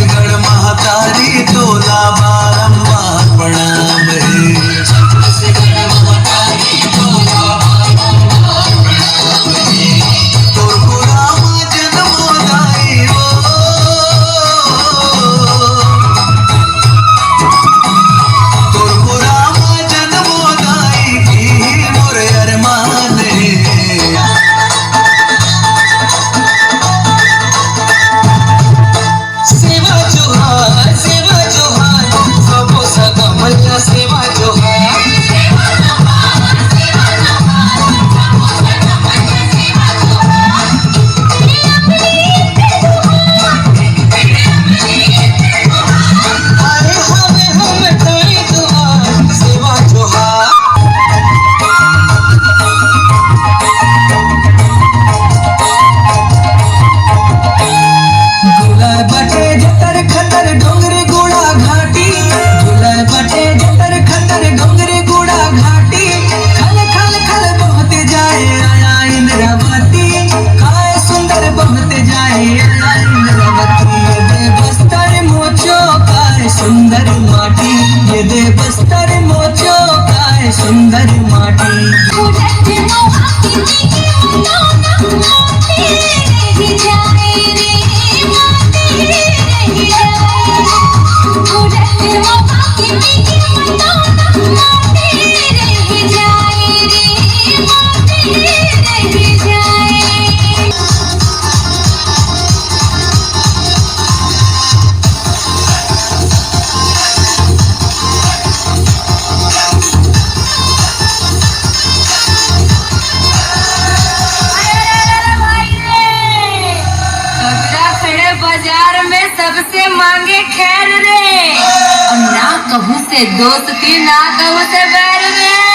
छत्तीसगढ़ महातारी तोला बारंबार प्रणाम रे। छत्तीसगढ़ महातारी तोला बारंबार प्रणाम रे। तोर पुरामा जन्मोदाई हो, तोर पुरामा जन्मोदाई की मोर अरमान रे। सेवा जोहार सबो सदा मैया सेवा जोहार। आए हमें हम ताई जोहार सेवा जोहार। गुलाय बाटे जतर खतर डोंगरे गोड़ा घाटी, गुलाय बाटे जतर खतर डोंगरे गोड़ा घाटी। खल खल खल बहते जाए आया इंद्रावती, काय सुंदर बहते जाए आया इंद्रावती। ये दे बस्तर मोचो काय सुंदर माटी, ये दे बस्तर मोचो काय सुंदर माटी। बाजार में सबसे मांगे खैर रे, और ना कहूँ से दोस्ती ना कहूँ से बैर रे।